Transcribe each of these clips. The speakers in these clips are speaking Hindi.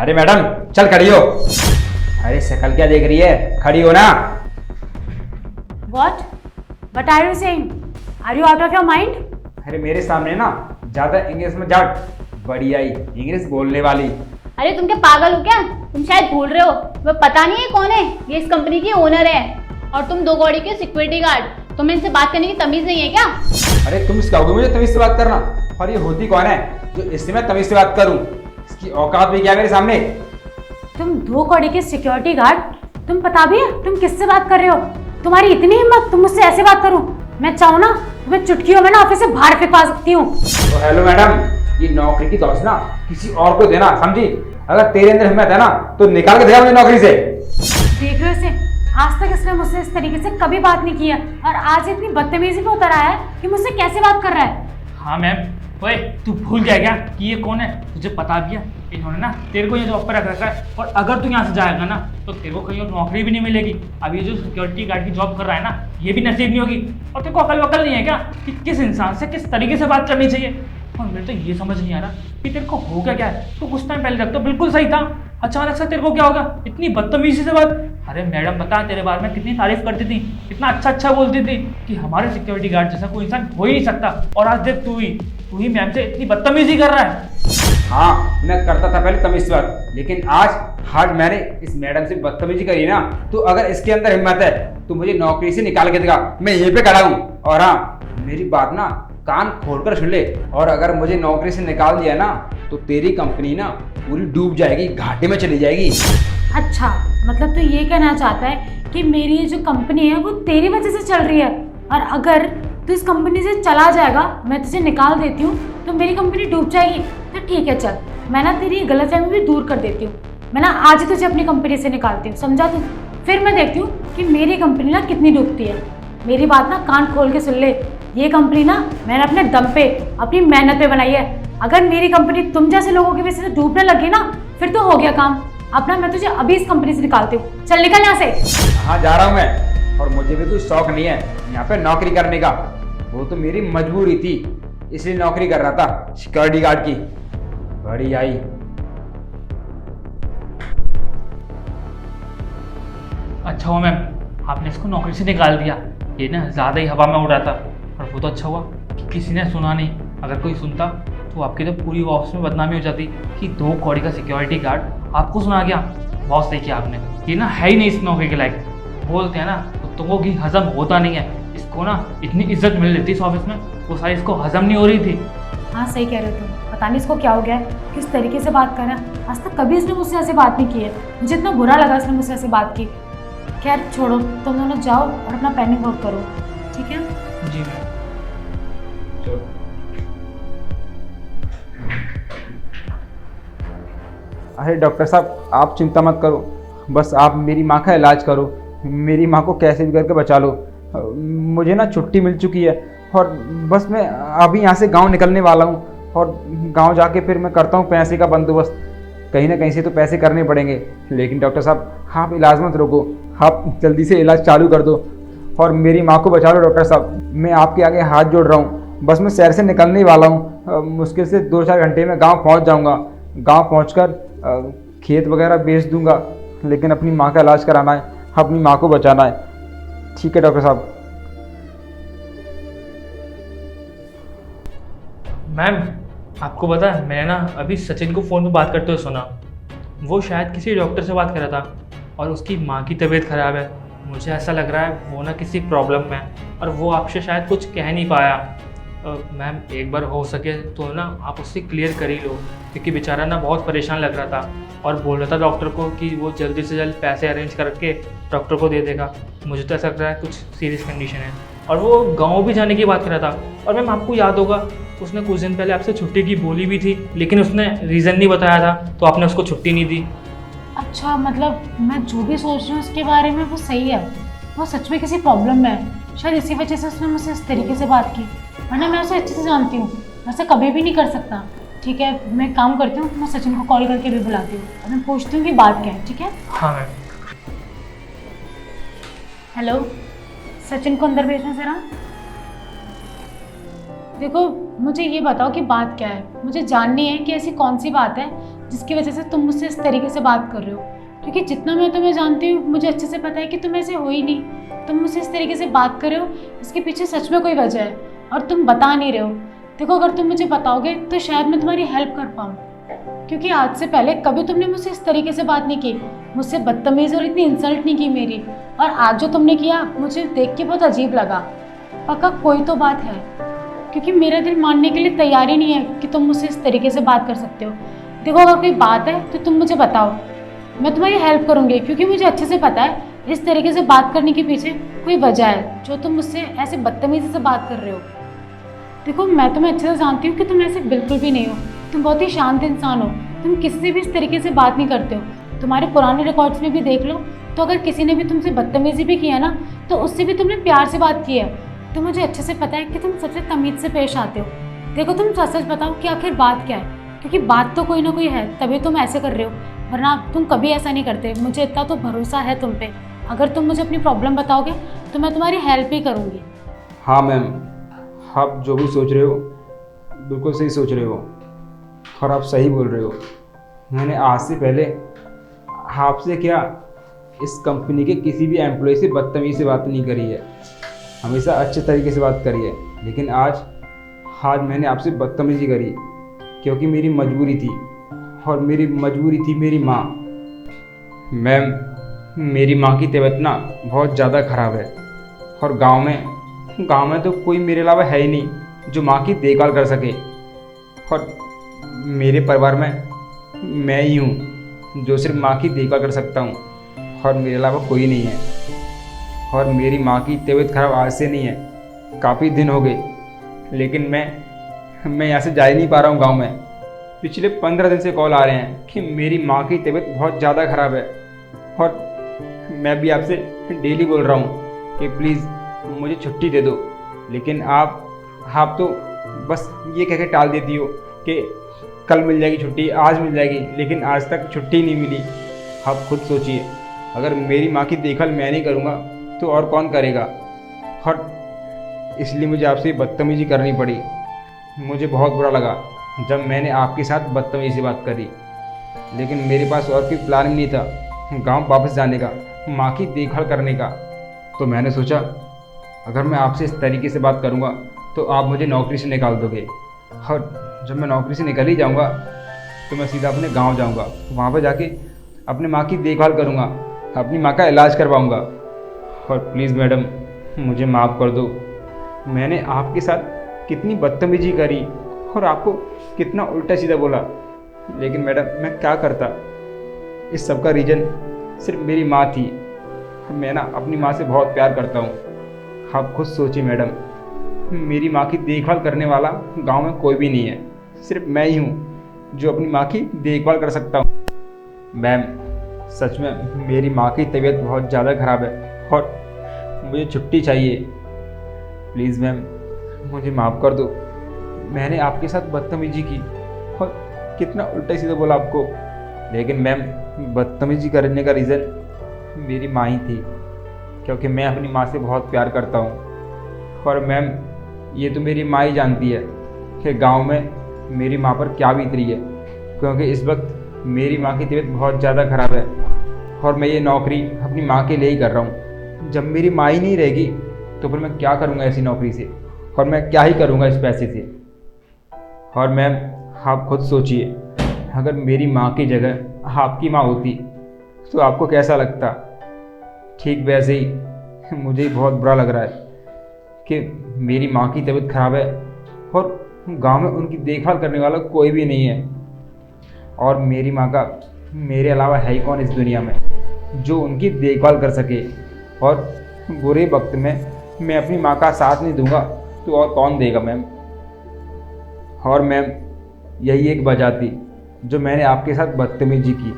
अरे मैडम चल खड़ी हो। अरे शक्ल क्या देख रही है, खड़ी हो ना। What are you saying? Are you out of your mind? अरे मेरे सामने ना ज्यादा इंग्लिश में जाट, बड़ी आई इंग्लिश बोलने वाली। अरे तुम क्या पागल हो क्या? तुम शायद भूल रहे हो, वो पता नहीं है कौन है। ये इस कंपनी की ओनर है और तुम दो कौड़ी के सिक्योरिटी गार्ड। तुम्हें इनसे बात करने की तमीज नहीं है क्या? अरे तुम सिखाओगे मुझे तमीज से बात करना? और ये होती कौन है जो इससे मैं तमीज से बात करूं? इसकी औकात भी क्या है मेरे सामने? तुम 2 कौड़ी के सिक्योरिटी गार्ड, तुम पता भी है तुम किससे बात कर रहे हो? तुम्हारी इतनी हिम्मत तुम मुझसे ऐसे बात करो? मैं चाहूँ ना तुम्हें चुटकियों में ना ऑफिस से बाहर फेंकवा सकती हूँ। तो हेलो मैडम, ये नौकरी की दौड़ ना किसी और को देना, समझी? अगर तेरे अंदर हिम्मत है ना तो निकाल के दिखा मुझे नौकरी से। देख रहे हो इसे, आज तक इसने मुझसे इस तरीके से कभी बात नहीं की है और आज इतनी बदतमीजी पे उतर आया है कि मुझसे कैसे बात कर रहा है। हाँ मैम। ओए तू भूल गया क्या कि ये कौन है? तुझे पता भी है इन्होंने ना तेरे को ये जॉब पर रख रखा है, और अगर तू यहाँ से जाएगा ना तो तेरे को कहीं और नौकरी भी नहीं मिलेगी। अब ये जो सिक्योरिटी गार्ड की जॉब कर रहा है ना, ये भी नसीब नहीं होगी। और तेरे को अकल वकल नहीं है क्या कि किस इंसान से किस तरीके से बात करनी चाहिए? और मेरे तो ये समझ नहीं आ रहा कि तेरे को हो क्या है। तो कुछ टाइम पहले तक तो बिल्कुल सही था, अचानक से तेरे को क्या होगा? इतनी बदतमीजी से बात। अरे मैडम बता, तेरे बारे में कितनी तारीफ करती थी, कितना अच्छा अच्छा बोलती थी कि हमारे सिक्योरिटी गार्ड जैसा कोई इंसान हो ही नहीं सकता। और आज देख तू ही मैम से इतनी बदतमीजी कर रहा है। हाँ मैं करता था पहले तमीज से बात, लेकिन आज मैंने इस मैडम से बदतमीजी करी ना, तो अगर इसके अंदर हिम्मत है तो मुझे नौकरी से निकाल के देगा। मैं यहीं पे खड़ा हूँ। और हाँ, मेरी बात ना कान खोलकर सुन ले, और अगर मुझे नौकरी से निकाल दिया ना तो तेरी कंपनी ना पूरी डूब जाएगी, घाटे में चली जाएगी। अच्छा, मतलब तू ये कहना चाहता है कि मेरी ये जो कंपनी है वो तेरी वजह से चल रही है, और अगर तू इस कंपनी से चला जाएगा, मैं तुझे निकाल देती हूँ तो मेरी कंपनी डूब जाएगी। तो ठीक है चल, मैं ना तेरी गलतफहमी भी दूर कर देती हूँ। मैं ना आज ही तुझे अपनी कंपनी से निकालती हूँ, समझा तू? फिर मैं देखती हूँ कि मेरी कंपनी ना कितनी डूबती है। मेरी बात ना कान खोल के सुन ले, ये कंपनी ना मैंने अपने दम पे, अपनी मेहनत पे बनाई है। अगर मेरी कंपनी तुम जैसे लोगों की वजह से डूबने लगी ना, फिर तो हो गया काम। अपना मैं तुझे अभी इस कंपनी से निकालती हूँ, चल निकल यहाँ से। हाँ जा रहा हूँ मैं, और मुझे भी कोई शौक नहीं है यहाँ पे नौकरी करने का। वो तो मेरी मजबूरी थी, इसलिए नौकरी कर रहा था सिक्योरिटी गार्ड की। बड़ी आई। अच्छा हुआ मैम आपने इसको नौकरी से निकाल दिया, ये ना ज़्यादा ही हवा में उड़ रहा था। और वो तो अच्छा हुआ कि किसी ने सुना नहीं, अगर कोई सुनता तो आपकी तो पूरी ऑफिस में बदनामी हो जाती कि 2 कौड़ी का सिक्योरिटी गार्ड आपको सुना गया। बहुत सही किया आपने, ये ना है ही नहीं इस नौकरी के लायक। बोलते हैं ना कुत्तों की हजम होता नहीं है, इसको ना इतनी इज्जत मिल रही थी इस ऑफिस में, वो सारी इसको हजम नहीं हो रही थी। हाँ सही कह रहे हो तुम, पता नहीं इसको क्या हो गया है, किस तरीके से बात कर रहा है। आज तक कभी इसने मुझसे ऐसे बात नहीं की है, मुझे इतना बुरा लगा इसने मुझसे ऐसे बात की। खैर छोड़ो, तुम दोनों जाओ और अपना पेनिंग वर्क करो, ठीक है? जी मैम। अरे डॉक्टर साहब आप चिंता मत करो, बस आप मेरी माँ का इलाज करो, मेरी माँ को कैसे भी करके बचा लो। मुझे ना छुट्टी मिल चुकी है, और बस मैं अभी यहाँ से गांव निकलने वाला हूँ, और गांव जाके फिर मैं करता हूँ पैसे का बंदोबस्त। कहीं ना कहीं से तो पैसे करने पड़ेंगे, लेकिन डॉक्टर साहब आप इलाज मत रोको, आप जल्दी से इलाज चालू कर दो और मेरी माँ को बचा लो। डॉक्टर साहब मैं आपके आगे हाथ जोड़ रहा हूँ, बस मैं शहर से निकलने ही वाला हूँ। मुश्किल से 2-4 घंटे में गाँव पहुँच जाऊँगा। गाँव पहुँचकर खेत वगैरह बेच दूँगा, लेकिन अपनी माँ का इलाज कराना है, अपनी माँ को बचाना है। ठीक है डॉक्टर साहब। मैम आपको पता है मैंने ना अभी सचिन को फ़ोन पे बात करते हुए सुना, वो शायद किसी डॉक्टर से बात कर रहा था और उसकी माँ की तबीयत ख़राब है। मुझे ऐसा लग रहा है वो ना किसी प्रॉब्लम में है और वो आपसे शायद कुछ कह नहीं पाया। मैम एक बार हो सके तो ना आप उससे क्लियर कर ही लो, क्योंकि बेचारा ना बहुत परेशान लग रहा था और बोल रहा था डॉक्टर को कि वो जल्दी से जल्द पैसे अरेंज करके डॉक्टर को दे देगा। मुझे तो ऐसा लग रहा है कुछ सीरियस कंडीशन है, और वो गाँव भी जाने की बात कर रहा था। और मैम आपको याद होगा उसने कुछ दिन पहले आपसे छुट्टी की बोली भी थी, लेकिन उसने रीज़न नहीं बताया था तो आपने उसको छुट्टी नहीं दी। अच्छा, मतलब मैं जो भी सोच रही हूँ उसके बारे में वो सही है, वो सच में किसी प्रॉब्लम में है। शायद इसी वजह से उसने मुझसे इस तरीके से बात की, वरना मैं उसे अच्छे से जानती हूँ, वैसे कभी भी नहीं कर सकता। ठीक है, मैं काम करती हूँ, मैं सचिन को कॉल करके भी बुलाती हूँ और मैं पूछती हूँ कि बात क्या है। ठीक है? हाँ मैम। हेलो, सचिन को अंदर भेजना ज़रा। देखो मुझे ये बताओ कि बात क्या है, मुझे जाननी है कि ऐसी कौन सी बात है जिसकी वजह से तुम मुझसे इस तरीके से बात कर रहे हो। क्योंकि जितना मैं तुम्हें जानती हूँ, मुझे अच्छे से पता है कि तुम ऐसे हो ही नहीं। तुम मुझसे इस तरीके से बात कर रहे हो, इसके पीछे सच में कोई वजह है और तुम बता नहीं रहे हो। देखो, अगर तुम मुझे बताओगे तो शायद मैं तुम्हारी हेल्प कर पाऊँ, क्योंकि आज से पहले कभी तुमने मुझसे इस तरीके से बात नहीं की, मुझसे बदतमीज़ और इतनी इंसल्ट नहीं की मेरी। और आज जो तुमने किया मुझे देख के बहुत अजीब लगा। पक्का कोई तो बात है, क्योंकि मेरा दिल मानने के लिए तैयार ही नहीं है कि तुम मुझसे इस तरीके से बात कर सकते हो। देखो, अगर कोई बात है तो तुम मुझे बताओ, मैं तुम्हारी हेल्प करूँगी, क्योंकि मुझे अच्छे से पता है इस तरीके से बात करने के पीछे कोई वजह है जो तुम मुझसे ऐसे बदतमीज़ी से बात कर रहे हो। देखो, मैं तुम्हें अच्छे से जानती हूँ कि तुम ऐसे बिल्कुल भी नहीं हो। तुम बहुत ही शांत इंसान हो, तुम किसी से भी इस तरीके से बात नहीं करते हो। तुम्हारे पुराने रिकॉर्ड्स में भी देख लो, तो अगर किसी ने भी तुमसे बदतमीज़ी भी किया ना, तो उससे भी तुमने प्यार से बात की है। तो मुझे अच्छे से पता है कि तुम सबसे तमीज़ से पेश आते हो। देखो, तुम सच सच बताओ कि आखिर बात क्या है, क्योंकि बात तो कोई ना कोई है, तभी तुम ऐसे कर रहे हो, वरना तुम कभी ऐसा नहीं करते। मुझे इतना तो भरोसा है तुम पे। अगर तुम मुझे अपनी प्रॉब्लम बताओगे तो मैं तुम्हारी हेल्प ही करूँगी। हाँ मैम, आप जो भी सोच रहे हो बिल्कुल सही सोच रहे हो और आप सही बोल रहे हो। मैंने आज से पहले आपसे क्या, इस कंपनी के किसी भी एम्प्लॉय से बदतमीज़ी से बात नहीं करी है, हमेशा अच्छे तरीके से बात करी है। लेकिन आज मैंने आपसे बदतमीज़ी करी क्योंकि मेरी मजबूरी थी, और मेरी मजबूरी थी मेरी माँ। मैम, मेरी माँ की तबीयत ना बहुत ज़्यादा ख़राब है, और गांव में तो कोई मेरे अलावा है ही नहीं जो माँ की देखभाल कर सके। और मेरे परिवार में मैं ही हूँ जो सिर्फ माँ की देखभाल कर सकता हूँ, और मेरे अलावा कोई नहीं है। और मेरी माँ की तबीयत खराब आज से नहीं है, काफ़ी दिन हो गए, लेकिन मैं यहाँ से जा ही नहीं पा रहा हूँ गांव में। पिछले 15 दिन से कॉल आ रहे हैं कि मेरी माँ की तबीयत बहुत ज़्यादा ख़राब है, और मैं भी आपसे डेली बोल रहा हूँ कि प्लीज़ मुझे छुट्टी दे दो। लेकिन आप तो बस ये कह के टाल देती हो कि कल मिल जाएगी छुट्टी, आज मिल जाएगी, लेकिन आज तक छुट्टी नहीं मिली। आप खुद सोचिए, अगर मेरी माँ की देखभाल मैं नहीं करूँगा तो और कौन करेगा? और इसलिए मुझे आपसे बदतमीज़ी करनी पड़ी। मुझे बहुत बुरा लगा जब मैंने आपके साथ बदतमीज़ी से बात करी, लेकिन मेरे पास और कोई प्लान नहीं था गांव वापस जाने का, माँ की देखभाल करने का। तो मैंने सोचा अगर मैं आपसे इस तरीके से बात करूँगा तो आप मुझे नौकरी से निकाल दोगे, और जब मैं नौकरी से निकल ही जाऊँगा तो मैं सीधा अपने गांव जाऊँगा, वहाँ पर जाके अपने माँ की देखभाल करूँगा, अपनी माँ का इलाज करवाऊँगा। और प्लीज़ मैडम, मुझे माफ़ कर दो। मैंने आपके साथ कितनी बदतमीजी करी और आपको कितना उल्टा सीधा बोला, लेकिन मैडम मैं क्या करता। इस सब का रीज़न सिर्फ मेरी माँ थी। मैं ना अपनी माँ से बहुत प्यार करता हूँ। आप खुद सोचिए मैडम, मेरी माँ की देखभाल करने वाला गांव में कोई भी नहीं है, सिर्फ मैं ही हूँ जो अपनी माँ की देखभाल कर सकता हूँ। मैम, सच में मेरी माँ की तबीयत बहुत ज़्यादा ख़राब है और मुझे छुट्टी चाहिए। प्लीज़ मैम, मुझे माफ़ कर दो। मैंने आपके साथ बदतमीजी की और कितना उल्टा सीधा बोला आपको, लेकिन मैम बदतमीजी करने का रीज़न मेरी माँ ही थी, क्योंकि मैं अपनी माँ से बहुत प्यार करता हूँ। और मैम, ये तो मेरी माँ ही जानती है कि गांव में मेरी माँ पर क्या बीत रही है, क्योंकि इस वक्त मेरी माँ की तबीयत बहुत ज़्यादा ख़राब है और मैं ये नौकरी अपनी माँ के लिए ही कर रहा हूँ। जब मेरी माँ ही नहीं रहेगी तो फिर मैं क्या करूँगा ऐसी नौकरी से, और मैं क्या ही करूँगा इस पैसे से। और मैम, आप खुद सोचिए, अगर मेरी माँ की जगह आपकी माँ होती तो आपको कैसा लगता। ठीक वैसे ही मुझे बहुत बुरा लग रहा है कि मेरी माँ की तबीयत ख़राब है और गांव में उनकी देखभाल करने वाला कोई भी नहीं है, और मेरी माँ का मेरे अलावा है ही कौन इस दुनिया में जो उनकी देखभाल कर सके। और बुरे वक्त में मैं अपनी माँ का साथ नहीं दूंगा तो और कौन देगा मैम। और मैम, यही एक वजह थी जो मैंने आपके साथ बदतमीजी की,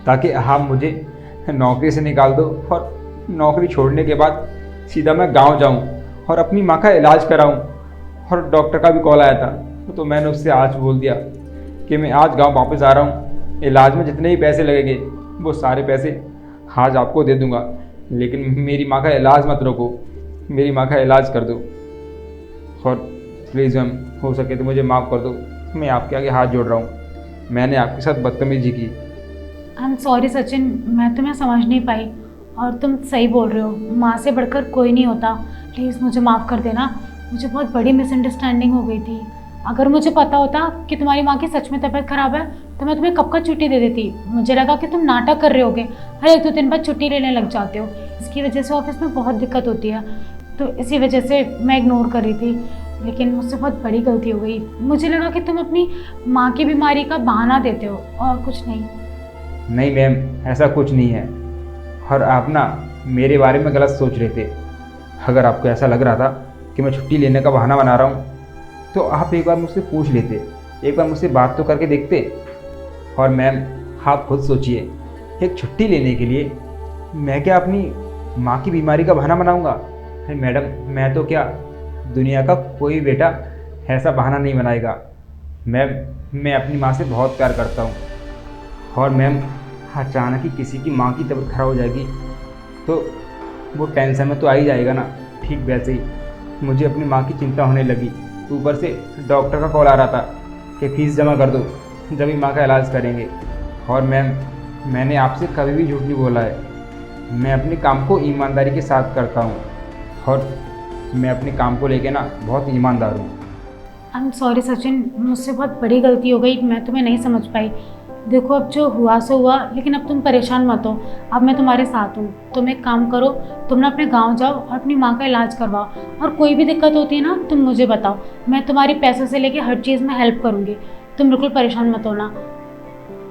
ताकि आप मुझे नौकरी से निकाल दो और नौकरी छोड़ने के बाद सीधा मैं गांव जाऊं और अपनी माँ का इलाज कराऊं। और डॉक्टर का भी कॉल आया था तो मैंने उससे आज बोल दिया कि मैं आज गांव वापस आ रहा हूं, इलाज में जितने भी पैसे लगेंगे वो सारे पैसे आज आपको दे दूंगा, लेकिन मेरी माँ का इलाज मत रोको, मेरी माँ का इलाज कर दो। और प्लीज़ मैम, हो सके तो मुझे माफ़ कर दो, मैं आपके आगे हाथ जोड़ रहा हूँ। मैंने आपके साथ बदतमीजी की। आई एम सॉरी सचिन, मैं तुम्हें समझ नहीं पाई और तुम सही बोल रहे हो, माँ से बढ़कर कोई नहीं होता। प्लीज़ मुझे माफ़ कर देना, मुझे बहुत बड़ी मिसअंडरस्टैंडिंग हो गई थी। अगर मुझे पता होता कि तुम्हारी माँ की सच में तबीयत ख़राब है तो मैं तुम्हें कब का छुट्टी दे देती। मुझे लगा कि तुम नाटक कर रहे होगे, हर 1-2 दिन बाद छुट्टी लेने लग जाते हो। इसकी वजह से ऑफिस में बहुत दिक्कत होती है, तो इसी वजह से मैं इग्नोर कर रही थी। लेकिन मुझसे बहुत बड़ी गलती हो गई। मुझे लगा कि तुम अपनी माँ की बीमारी का बहाना देते हो और कुछ नहीं। नहीं मैम, ऐसा कुछ नहीं है। और आप ना मेरे बारे में गलत सोच रहे थे। अगर आपको ऐसा लग रहा था कि मैं छुट्टी लेने का बहाना बना रहा हूँ तो आप एक बार मुझसे पूछ लेते, एक बार मुझसे बात तो करके देखते। और मैम आप खुद सोचिए, एक छुट्टी लेने के लिए मैं क्या अपनी माँ की बीमारी का बहाना बनाऊँगा? अरे मैडम, मैं तो क्या, दुनिया का कोई बेटा ऐसा बहाना नहीं बनाएगा। मैम, मैं अपनी माँ से बहुत प्यार करता हूँ। और मैम, अचानक ही किसी की माँ की तबीयत खराब हो जाएगी तो वो टेंशन में तो आ ही जाएगा ना। ठीक वैसे ही मुझे अपनी माँ की चिंता होने लगी। ऊपर से डॉक्टर का कॉल आ रहा था कि फ़ीस जमा कर दो, जब ही माँ का इलाज करेंगे। और मैम, मैंने आपसे कभी भी झूठ नहीं बोला है। मैं अपने काम को ईमानदारी के साथ करता हूँ और मैं अपने काम को लेके ना बहुत ईमानदार हूँ। आई एम सॉरी सचिन, मुझसे बहुत बड़ी गलती हो गई, मैं तुम्हें नहीं समझ पाई। देखो अब जो हुआ सो हुआ, लेकिन अब तुम परेशान मत हो, अब मैं तुम्हारे साथ हूँ। तुम एक काम करो, तुम ना अपने गांव जाओ और अपनी माँ का इलाज करवाओ। और कोई भी दिक्कत होती है ना, तुम मुझे बताओ, मैं तुम्हारी पैसों से लेके हर चीज़ में हेल्प करूँगी। तुम बिल्कुल परेशान मत होना।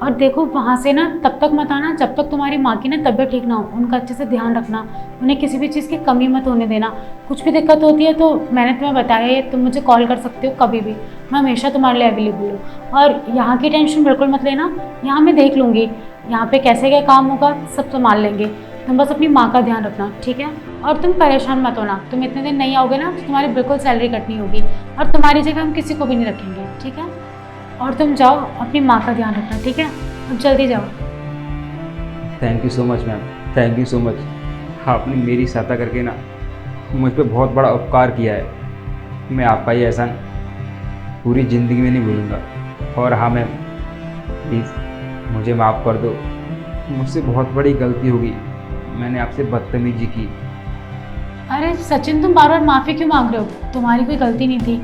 और देखो वहाँ से ना तब तक मत आना जब तक तुम्हारी माँ की ना तबीयत ठीक ना हो। उनका अच्छे से ध्यान रखना, उन्हें किसी भी चीज़ की कमी मत होने देना। कुछ भी दिक्कत होती है तो मैंने तुम्हें बताया है, तुम मुझे कॉल कर सकते हो कभी भी, मैं हमेशा तुम्हारे लिए अवेलेबल हूँ। और यहाँ की टेंशन बिल्कुल मत लेना, यहाँ मैं देख लूँगी, यहाँ पे कैसे क्या काम होगा सब संभाल लेंगे। तुम बस अपनी माँ का ध्यान रखना, ठीक है? और तुम परेशान मत होना, तुम इतने दिन नहीं आओगे ना तो तुम्हारी बिल्कुल सैलरी कटनी होगी और तुम्हारी जगह हम किसी को भी नहीं रखेंगे, ठीक है? और तुम जाओ, अपनी माँ का ध्यान रखना, ठीक है? अब जल्दी जाओ। Thank you so much ma'am, thank you so much. आपने मेरी सहायता करके ना मुझ पे बहुत बड़ा उपकार किया है। मैं आपका ये एहसान पूरी ज़िंदगी में नहीं भूलूंगा। और हाँ मैम, प्लीज़ मुझे माफ़ कर दो, मुझसे बहुत बड़ी गलती होगी, मैंने आपसे बदतमीजी की। अरे सचिन, तुम बार बार माफ़ी क्यों मांग रहे हो? तुम्हारी कोई गलती नहीं थी,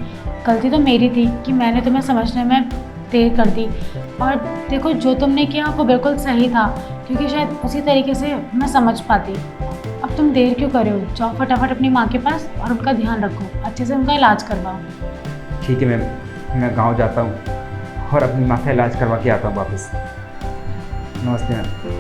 गलती तो मेरी थी कि मैंने तुम्हें समझने में देर कर दी। और देखो जो तुमने किया वो बिल्कुल सही था, क्योंकि शायद उसी तरीके से मैं समझ पाती। अब तुम देर क्यों कर रहे हो? जाओ फटाफट अपनी माँ के पास और उनका ध्यान रखो, अच्छे से उनका इलाज करवाओ। ठीक है मैम, मैं गांव जाता हूँ और अपनी माँ का इलाज करवा के आता हूँ वापस। नमस्ते मैम।